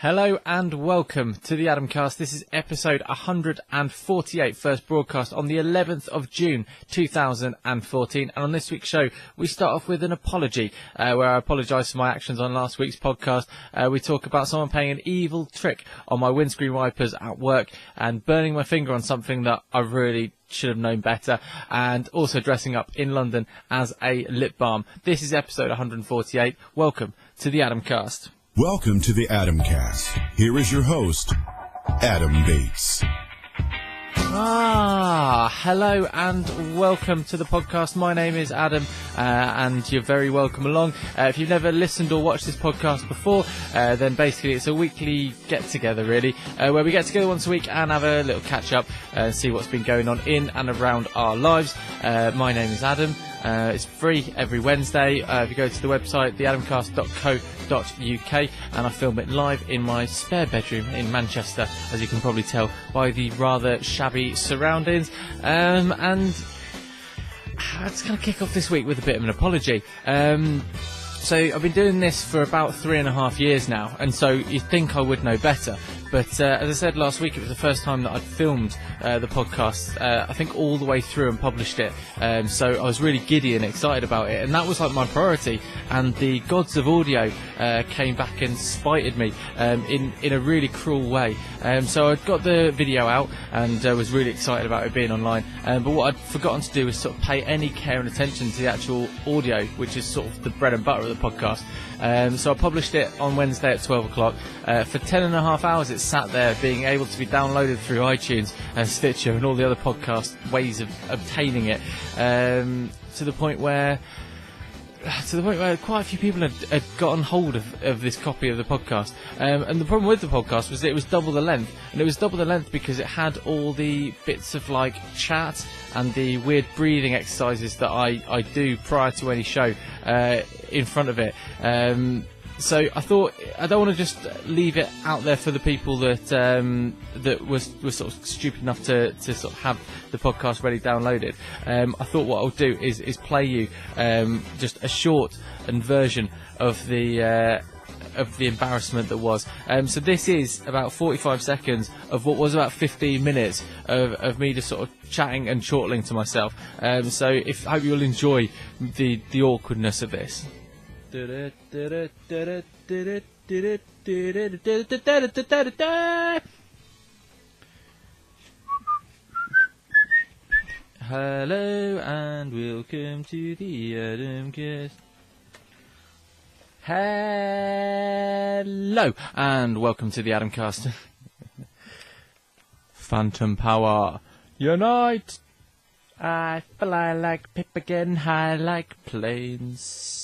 Hello and welcome to the Adamcast. This is episode 148, first broadcast on the 11th of June 2014. And on this week's show, we start off with an apology, where I apologise for my actions on last week's podcast. We talk about someone playing an evil trick on my windscreen wipers at work and burning my finger on something that I really should have known better, and also dressing up in London as a lip balm. This is episode 148. Welcome to the Adamcast. Welcome to the Adamcast. Here is your host, Adam Bates. Hello and welcome to the podcast. My name is Adam, and you're very welcome along. If you've never listened or watched this podcast before, then basically it's a weekly get-together, really, where we get together once a week and have a little catch-up and see what's been going on in and around our lives. My name is Adam. It's free every Wednesday. If you go to the website, theadamcast.co.uk, and I film it live in my spare bedroom in Manchester, as you can probably tell by the rather shabby surroundings. And I'm just going to kick off this week with a bit of an apology. So I've been doing this for about 3.5 years now, and so you'd think I would know better. But as I said last week, it was the first time that I'd filmed the podcast, I think all the way through and published it. So I was really giddy and excited about it, and that was like my priority. And the gods of audio came back and spited me in a really cruel way. So I got the video out and was really excited about it being online. But what I'd forgotten to do was sort of pay any care and attention to the actual audio, which is sort of the bread and butter of the podcast. So I published it on Wednesday at 12 o'clock. For 10.5 hours it sat there being able to be downloaded through iTunes and Stitcher and all the other podcast ways of obtaining it, to the point where quite a few people had gotten hold of this copy of the podcast. And the problem with the podcast was that it was double the length. And it was double the length because it had all the bits of like chat and the weird breathing exercises that I do prior to any show in front of it. So I thought I don't want to just leave it out there for the people that were sort of stupid enough to sort of have the podcast ready downloaded. I thought what I'll do is play you just a short version of the embarrassment that was. So this is about 45 seconds of what was about 15 minutes of me just sort of chatting and chortling to myself. So I hope you'll enjoy the awkwardness of this. Hello and welcome to the Adamcast. Hello and welcome to the Adamcast. Phantom power, unite! I fly like Pip again, high like planes.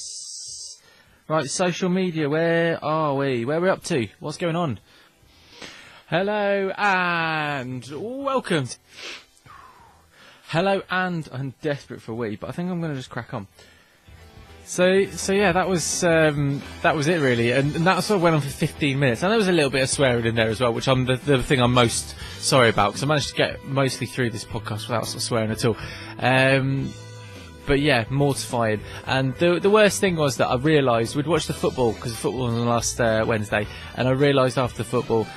Right, social media, where are we? Where are we up to? What's going on? Hello and welcome. Hello and I'm desperate for a wee, but I think I'm going to just crack on. So yeah, that was it really, and that sort of went on for 15 minutes, and there was a little bit of swearing in there as well, which I'm the thing I'm most sorry about, because I managed to get mostly through this podcast without sort of swearing at all. But yeah, mortifying. And the worst thing was that I realised we'd watched the football, because the football was on last Wednesday, and I realised after the football.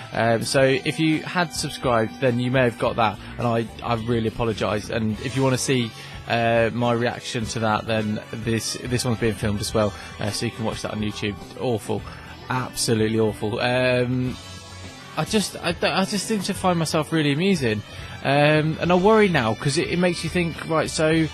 So if you had subscribed, then you may have got that, and I really apologise. And if you want to see my reaction to that, then this one's being filmed as well, so you can watch that on YouTube. Awful, absolutely awful. I just seem to find myself really amusing, and I worry now because it makes you think, right, so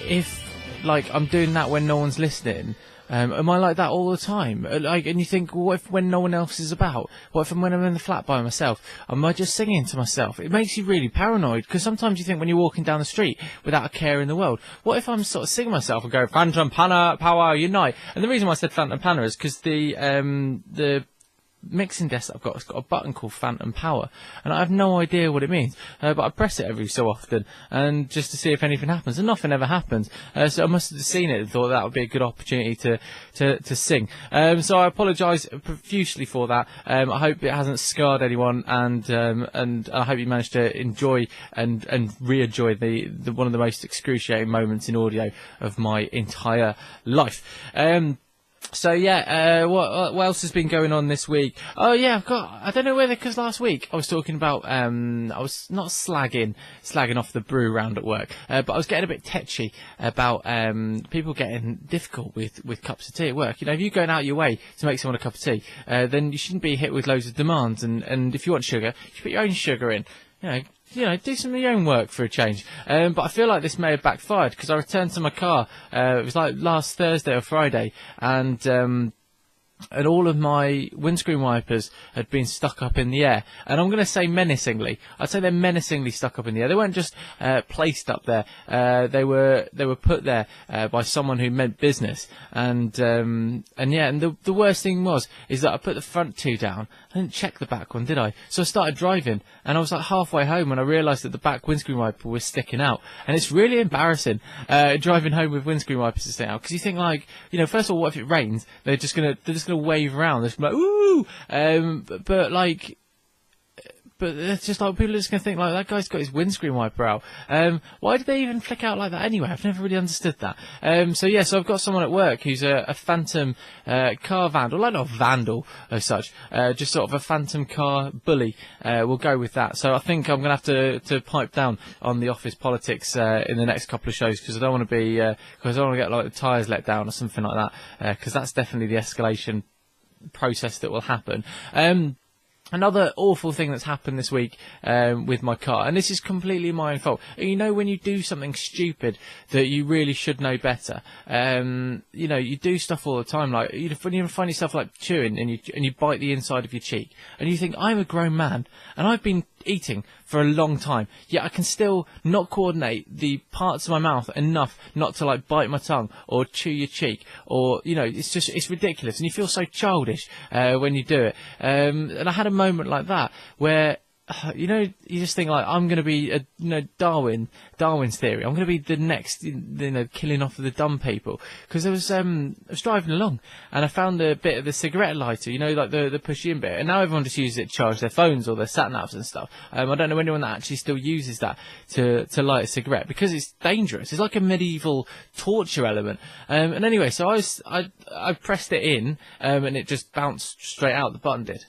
if like I'm doing that when no one's listening, am I like that all the time? Like, and you think, well, what if when no one else is about? What if when I'm in the flat by myself? Am I just singing to myself? It makes you really paranoid, because sometimes you think when you're walking down the street without a care in the world, what if I'm sort of singing myself and go, Phantom power unite? And the reason why I said Phantom Panner is because the mixing desk that I've got has got a button called Phantom Power, and I have no idea what it means, but I press it every so often and just to see if anything happens, and nothing ever happens. So I must have seen it and thought that would be a good opportunity to sing. So I apologise profusely for that. I hope it hasn't scarred anyone, and I hope you managed to enjoy and re-enjoy the one of the most excruciating moments in audio of my entire life. So yeah, what else has been going on this week? Oh yeah, I don't know whether, because last week I was talking about, I was not slagging off the brew round at work, but I was getting a bit tetchy about people getting difficult with cups of tea at work. You know, if you're going out your way to make someone a cup of tea, then you shouldn't be hit with loads of demands. And if you want sugar, you should put your own sugar in. You know, do some of your own work for a change. But I feel like this may have backfired, because I returned to my car. It was like last Thursday or Friday, and all of my windscreen wipers had been stuck up in the air. And I'm going to say menacingly. I'd say they're menacingly stuck up in the air. They weren't just placed up there. They were put there by someone who meant business. And the worst thing is that I put the front two down. I didn't check the back one, did I? So I started driving, and I was like halfway home when I realised that the back windscreen wiper was sticking out. And it's really embarrassing driving home with windscreen wipers sticking out, because you think, like, you know, first of all, what if it rains? They're just gonna wave around. They're just like, ooh, but it's just like, people are just going to think, like, that guy's got his windscreen wiper out. Why do they even flick out like that anyway? I've never really understood that. So I've got someone at work who's a phantom car vandal. Like, not a vandal as such, just sort of a phantom car bully. We'll go with that. So I think I'm going to have to pipe down on the office politics in the next couple of shows, because I don't want to be, because I don't want to get, like, the tyres let down or something like that, because that's definitely the escalation process that will happen. Another awful thing that's happened this week with my car, and this is completely my own fault. You know, when you do something stupid that you really should know better, you know, you do stuff all the time. Like, when you find yourself like chewing and you bite the inside of your cheek, and you think, I'm a grown man and I've been eating for a long time, yet I can still not coordinate the parts of my mouth enough not to, like, bite my tongue or chew your cheek, or, you know, it's ridiculous, and you feel so childish when you do it. And I had a moment like that where, you know, you just think, like, I'm going to be Darwin's theory. I'm going to be the next, you know, killing off of the dumb people. Because I was driving along, and I found a bit of the cigarette lighter, you know, like the push-in bit. And now everyone just uses it to charge their phones or their sat-navs and stuff. I don't know anyone that actually still uses that to light a cigarette, because it's dangerous. It's like a medieval torture element. And anyway, so I pressed it in, and it just bounced straight out. The button did.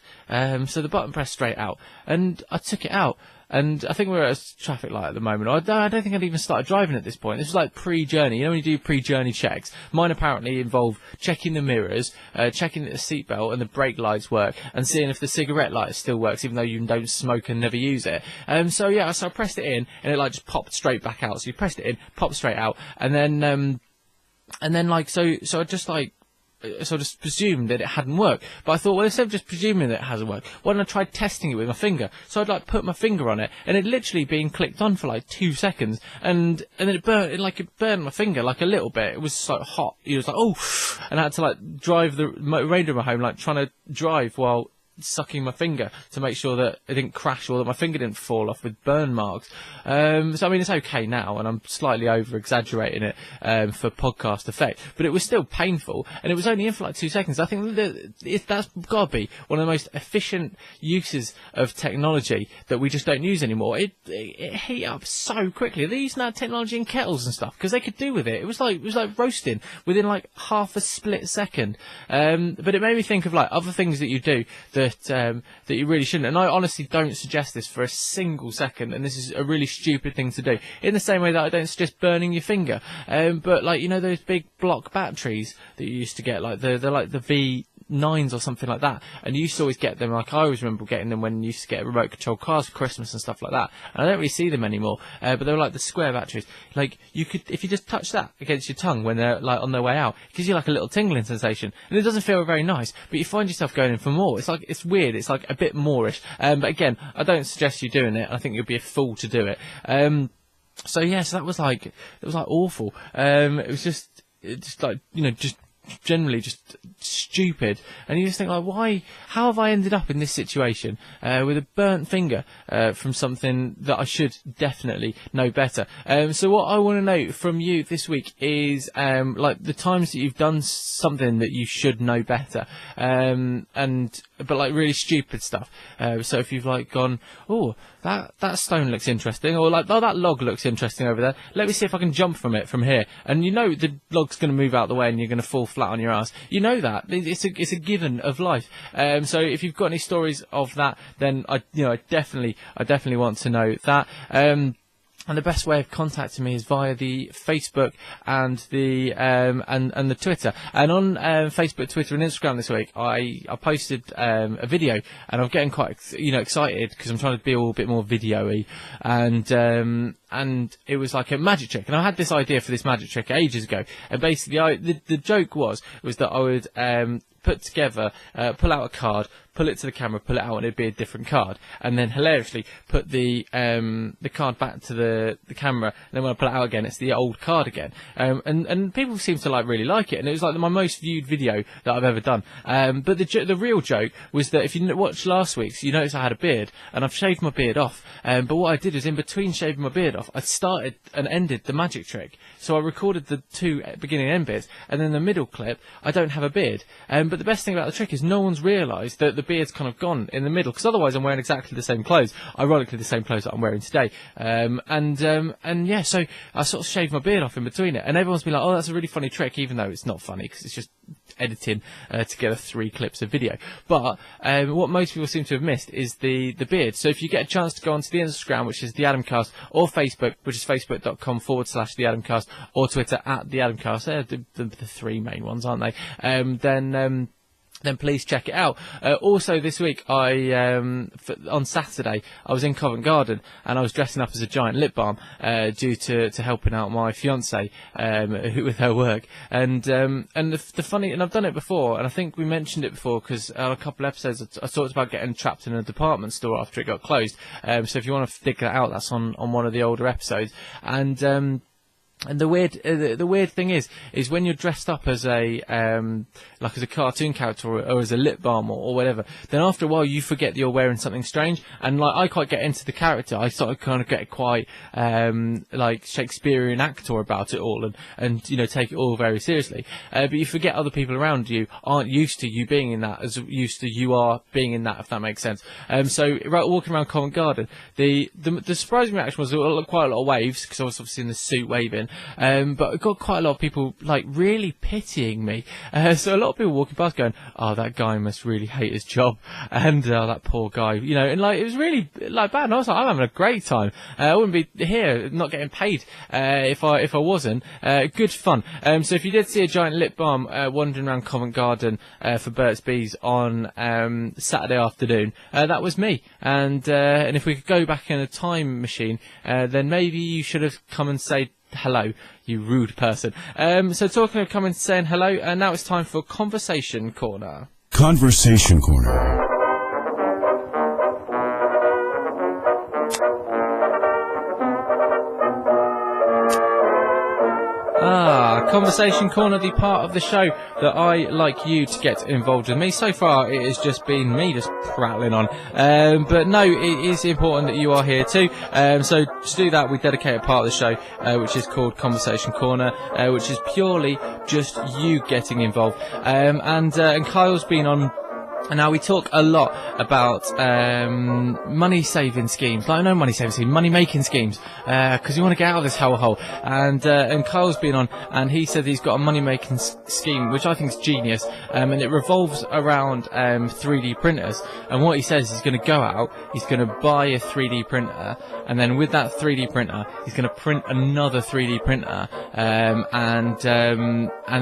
So the button pressed straight out, and I took it out, and I think we're at a traffic light at the moment. I don't think I'd even started driving at this point. This was like pre-journey. You know, when you do pre-journey checks, mine apparently involve checking the mirrors, checking that the seatbelt and the brake lights work, and seeing if the cigarette light still works, even though you don't smoke and never use it. So I pressed it in, and it, like, just popped straight back out. So you pressed it in, popped straight out, and then like, so I just, like, so I just presumed that it hadn't worked. But I thought, well, instead of just presuming that it hasn't worked, why don't I try testing it with my finger? So I'd, like, put my finger on it, and it literally being clicked on for like 2 seconds, and then it burned my finger like a little bit. It was so hot. It was like, oh, and I had to, like, drive the Range Rover home, like, trying to drive while sucking my finger to make sure that it didn't crash or that my finger didn't fall off with burn marks. So I mean, it's okay now, and I'm slightly over exaggerating it for podcast effect, but it was still painful, and it was only in for like 2 seconds. I think that's got to be one of the most efficient uses of technology that we just don't use anymore. It heat up so quickly. They're using that technology in kettles and stuff because they could do with it. It was like roasting within like half a split second. But it made me think of, like, other things that you do that you really shouldn't. And I honestly don't suggest this for a single second, and this is a really stupid thing to do. In the same way that I don't suggest burning your finger. But, like, you know those big block batteries that you used to get, like they're like the V9s or something like that, and you used to always get them, like I always remember getting them when you used to get remote control cars for Christmas and stuff like that, and I don't really see them anymore, but they were like the square batteries. Like, you could, if you just touch that against your tongue when they're, like, on their way out, it gives you like a little tingling sensation, and it doesn't feel very nice, but you find yourself going in for more. It's like, it's weird, it's like a bit moreish, but again, I don't suggest you doing it. I think you'll be a fool to do it. So that was like, awful. It was just like, you know, just generally just stupid, and you just think, like, how have I ended up in this situation with a burnt finger from something that I should definitely know better. So what I want to know from you this week is like the times that you've done something that you should know better, but like really stupid stuff. So if you've, like, gone, oh, that stone looks interesting, or like, oh, that log looks interesting over there, let me see if I can jump from it from here, and you know the log's going to move out the way and you're going to fall flat on your ass. You know that. It's a given of life. So if you've got any stories of that, then I definitely want to know that. And the best way of contacting me is via the Facebook and the and the Twitter. And on Facebook, Twitter, and Instagram this week, I posted a video, and I'm getting quite excited because I'm trying to be a little bit more video-y. And it was like a magic trick, and I had this idea for this magic trick ages ago. And basically, the joke was that I would put together, pull out a card, pull it to the camera, pull it out, and it'd be a different card. And then hilariously put the card back to the camera, and then when I pull it out again, it's the old card again. And people seem to really like it, and it was like my most viewed video that I've ever done. But the real joke was that if you watched last week's, you noticed I had a beard, and I've shaved my beard off. But what I did is, in between shaving my beard off, I started and ended the magic trick. So I recorded the 2 beginning and end bits, and then the middle clip, I don't have a beard. But the best thing about the trick is no one's realised that the beard's kind of gone in the middle, because otherwise I'm wearing exactly the same clothes, ironically the same clothes that I'm wearing today. And yeah, so I sort of shaved my beard off in between it, and everyone's been like, oh, that's a really funny trick, even though it's not funny, because it's just editing together 3 clips of video. But what most people seem to have missed is the beard. So if you get a chance to go onto the Instagram, which is the Adamcast, or Facebook, which is facebook.com/the Adamcast, or Twitter @the Adamcast, they're the 3 main ones, aren't they? Then please check it out. Also this week, on Saturday, I was in Covent Garden, and I was dressing up as a giant lip balm, due to helping out my fiancée, with her work. And the funny, and I've done it before, and I think we mentioned it before, because on a couple of episodes I talked about getting trapped in a department store after it got closed. So if you want to dig that out, that's on one of the older episodes. And the weird thing is when you're dressed up as a as a cartoon character or as a lip balm or whatever, then after a while you forget that you're wearing something strange. And I quite get into the character. I sort of kind of get quite Shakespearean actor about it all, and take it all very seriously. But you forget other people around you aren't used to you being in that as used to you are being in that, if that makes sense. So walking around Covent Garden, the surprising reaction was quite a lot of waves, because I was obviously in the suit waving. But I got quite a lot of people really pitying me. So a lot of people walking past going, "Oh, that guy must really hate his job," and that poor guy, and it was really bad. And I was like, I'm having a great time. I wouldn't be here not getting paid if I wasn't. Good fun. So if you did see a giant lip balm wandering around Covent Garden for Burt's Bees on Saturday afternoon, that was me. And if we could go back in a time machine, then maybe you should have come and said hello, you rude person. So talking of coming and saying hello, and now it's time for Conversation Corner. Conversation Corner. Conversation Corner, the part of the show that I like you to get involved with me. So far, it has just been me just prattling on. But no, it is important that you are here too. So to do that, we dedicate a part of the show, which is called Conversation Corner, which is purely just you getting involved. And Kyle's been on. And now we talk a lot about money-saving schemes. No money-saving schemes, money-making schemes. Because you want to get out of this hellhole. And Kyle's been on, and he said he's got a money-making scheme, which I think is genius. And it revolves around 3D printers. And what he says, he's going to go out, he's going to buy a 3D printer, and then with that 3D printer, he's going to print another 3D printer, and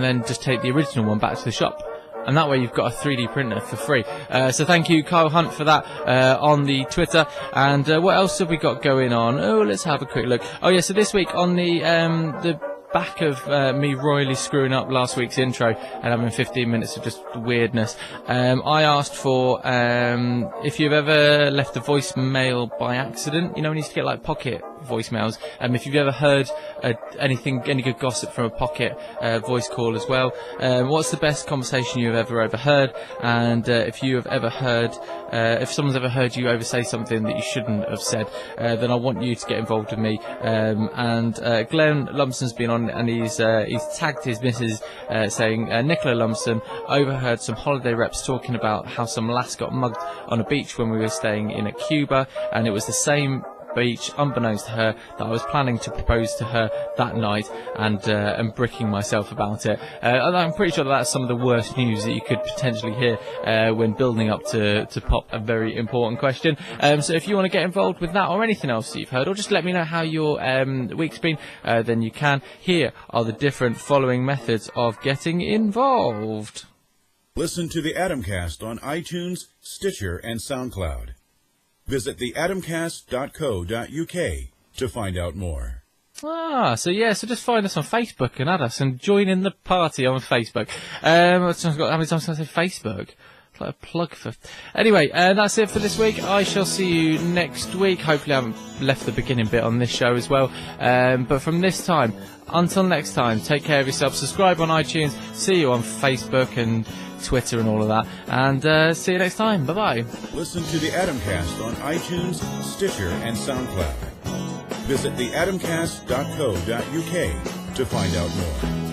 then just take the original one back to the shop. And that way you've got a 3D printer for free. So thank you, Kyle Hunt, for that on the Twitter. And what else have we got going on? Oh, let's have a quick look. Oh, yeah, so this week on the back of me royally screwing up last week's intro and having 15 minutes of just weirdness, I asked for if you've ever left a voicemail by accident. When you used to get pocket voicemails, if you've ever heard any good gossip from a pocket voice call as well. What's the best conversation you've ever overheard? And if you have ever heard, if someone's ever heard you oversay something that you shouldn't have said, then I want you to get involved with me. And Glenn Lumsden's been on, and he's tagged his missus, saying Nicola Lumsden overheard some holiday reps talking about how some lass got mugged on a beach when we were staying in Cuba, and it was the same beach, unbeknownst to her, that I was planning to propose to her that night, and bricking myself about it. I'm pretty sure that's some of the worst news that you could potentially hear when building up to pop a very important question. So if you want to get involved with that or anything else that you've heard, or just let me know how your week's been, then you can. Here are the different following methods of getting involved. Listen to the Adamcast on iTunes, Stitcher, and SoundCloud. Visit theadamcast.co.uk to find out more. So just find us on Facebook and add us and join in the party on Facebook. How many times can I say Facebook? It's like a plug for... Anyway, that's it for this week. I shall see you next week. Hopefully I haven't left the beginning bit on this show as well. But from this time, until next time, take care of yourself. Subscribe on iTunes. See you on Facebook and Twitter and all of that. And see you next time. Bye-bye. Listen to the Adamcast on iTunes, Stitcher, and SoundCloud. Visit theadamcast.co.uk to find out more.